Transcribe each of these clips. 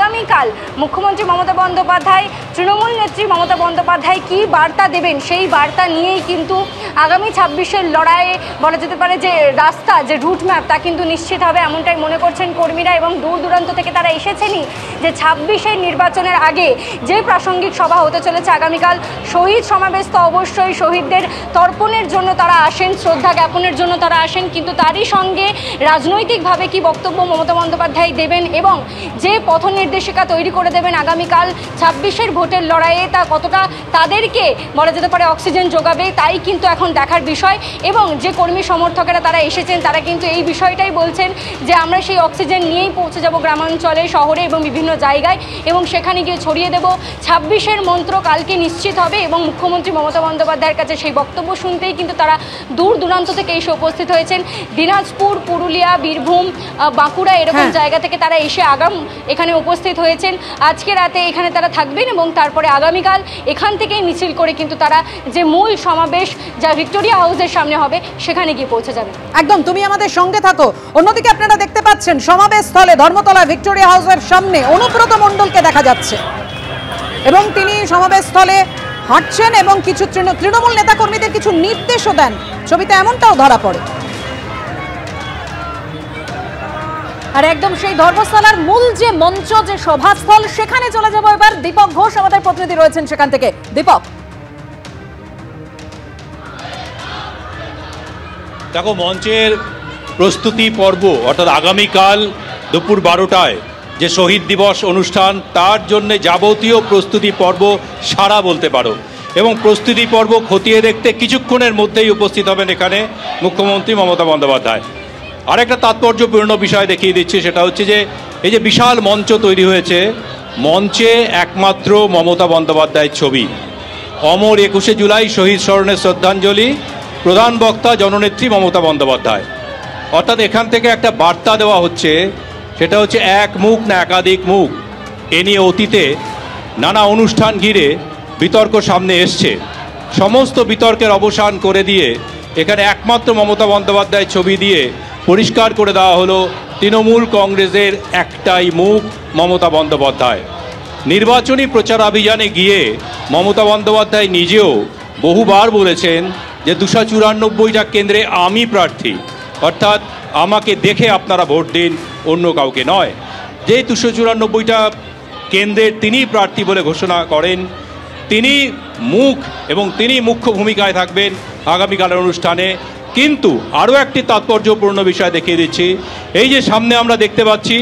আগামীকাল মুখ্যমন্ত্রী মমতা বন্দ্যোপাধ্যায়, তৃণমূল নেত্রী মমতা বন্দ্যোপাধ্যায় কী বার্তা দেবেন, সেই বার্তা নিয়েই কিন্তু আগামী 26-এর লড়াইয়ে বলা যেতে পারে যে রাস্তা, যে রুট ম্যাপ, তা কিন্তু নিশ্চিত হবে, এমনটাই মনে করছেন কর্মীরা। এবং দূর দূরান্ত থেকে তারা এসেছেনই যে 26-এর নির্বাচনের আগে যে প্রাসঙ্গিক সভা হতে চলেছে আগামীকাল, শহীদ সমাবেশ, তো অবশ্যই শহীদদের তর্পণের জন্য তারা আসেন, শ্রদ্ধা জ্ঞাপনের জন্য তারা আসেন, কিন্তু তারই সঙ্গে রাজনৈতিকভাবে কি বক্তব্য মমতা বন্দ্যোপাধ্যায় দেবেন এবং যে পথ নির্দেশিকা তৈরি করে দেবেন আগামীকাল 26-এর ভোটের লড়াইয়ে, তা কতটা তাদেরকে বলা যেতে পারে অক্সিজেন যোগাবে, তাই কিন্তু এখন দেখার বিষয়। এবং যে কর্মী সমর্থকেরা তারা এসেছেন, তারা কিন্তু এই বিষয়টাই বলছেন যে আমরা সেই অক্সিজেন নিয়েই পৌঁছে যাব গ্রামাঞ্চলে, শহরে এবং বিভিন্ন জায়গায়, এবং সেখানে গিয়ে ছড়িয়ে দেব 26-এর মন্ত্র কালকে নিশ্চিত হবে। এবং মুখ্যমন্ত্রী মমতা বন্দ্যোপাধ্যায়ের কাছে সেই বক্তব্য শুনতেই কিন্তু তারা দূর দূরান্ত থেকে এসে উপস্থিত হয়েছেন। দিনাজপুর, পুরুলিয়া, বীরভূম, বাঁকুড়া এরকম জায়গা থেকে তারা এসে এখানে উপস্থিত হয়েছেন। আজকে রাতে এখানে তারা থাকবেন এবং তারপরে আগামীকাল এখান থেকেই মিছিল করে কিন্তু তারা যে মূল সমাবেশ, যা ভিক্টোরিয়া হাউসের সামনে হবে, সেখানে গিয়ে পৌঁছে যাবে। একদম, তুমি আমাদের সঙ্গে থাকো। অন্যদিকে আপনারা দেখতে পাচ্ছেন সমাবেশ স্থলে ধর্মতলা ভিক্টোরিয়া হাউসের সামনে অনুব্রত মণ্ডলকে দেখা যাচ্ছে এবং তিনি সমাবেশ স্থলে হাঁটছেন এবং কিছু তৃণমূল নেতাকর্মীদের কিছু নির্দেশও দেন। ছবিতে এমনটাও ধরা পড়ে। আর একদম সেই ধর্মশালার মূল যে মঞ্চ, যে সভাস্থল, সেখানে চলে যাব এবার। দীপক ঘোষ আমাদের প্রতিনিধি রয়েছেন সেখান থেকে। দীপক, দেখো, মঞ্চের প্রস্তুতি পর্ব, অর্থাৎ আগামীকাল দুপুর 12টায় যে শহীদ দিবস অনুষ্ঠান, তার জন্য যাবতীয় প্রস্তুতি পর্ব সারা বলতে পারো। এবং প্রস্তুতি পর্ব খতিয়ে দেখতে কিছুক্ষণের মধ্যেই উপস্থিত হবেন এখানে মুখ্যমন্ত্রী মমতা বন্দ্যোপাধ্যায়। আরেকটা তাৎপর্যপূর্ণ বিষয় দেখিয়ে দিচ্ছি, সেটা হচ্ছে যে এই যে বিশাল মঞ্চ তৈরি হয়েছে, মঞ্চে একমাত্র মমতা বন্দ্যোপাধ্যায়ের ছবি। অমর 21শে জুলাই শহীদ স্মরণে শ্রদ্ধাঞ্জলি, প্রধান বক্তা জননেত্রী মমতা বন্দ্যোপাধ্যায়। অর্থাৎ এখান থেকে একটা বার্তা দেওয়া হচ্ছে, সেটা হচ্ছে এক মুখ না একাধিক মুখ। এ নিয়ে অতীতে নানা অনুষ্ঠান ঘিরে বিতর্ক সামনে এসছে, সমস্ত বিতর্কের অবসান করে দিয়ে এখানে একমাত্র মমতা বন্দ্যোপাধ্যায়ের ছবি দিয়ে পরিষ্কার করে দেওয়া হলো তৃণমূল কংগ্রেসের একটাই মুখ, মমতা বন্দ্যোপাধ্যায়। নির্বাচনী প্রচারাভিযানে গিয়ে মমতা বন্দ্যোপাধ্যায় নিজেও বহুবার বলেছেন যে 294টা কেন্দ্রে আমি প্রার্থী, অর্থাৎ আমাকে দেখে আপনারা ভোট দিন, অন্য কাউকে নয়। যে 294টা কেন্দ্রের তিনি প্রার্থী বলে ঘোষণা করেন, তিনি মুখ এবং তিনি মুখ্য ভূমিকায় থাকবেন আগামীকালের অনুষ্ঠানে। কিন্তু আরও একটি তাৎপর্যপূর্ণ বিষয় দেখিয়ে দিচ্ছি। এই যে সামনে আমরা দেখতে পাচ্ছি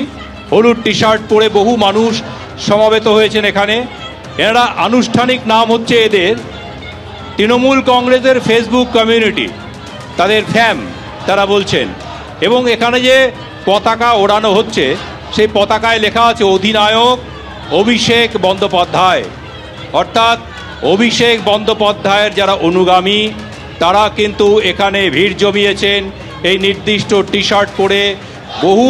হলুদ টি শার্ট পরে বহু মানুষ সমাবেত হয়েছেন এখানে। এরা আনুষ্ঠানিক নাম হচ্ছে এদের তৃণমূল কংগ্রেসের ফেসবুক কমিউনিটি, তাদের ফ্যাম তারা বলছেন। এবং এখানে যে পতাকা ওড়ানো হচ্ছে, সেই পতাকায় লেখা আছে অধিনায়ক অভিষেক বন্দ্যোপাধ্যায়। অর্থাৎ অভিষেক বন্দ্যোপাধ্যায়ের যারা অনুগামী, তারা কিন্তু এখানে ভিড় জমিয়েছেন এই নির্দিষ্ট টি শার্ট পরে। বহু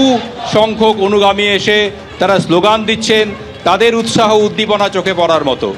সংখ্যক অনুগামী এসে তারা স্লোগান দিচ্ছেন, তাদের উৎসাহ উদ্দীপনা চোখে পড়ার মতো।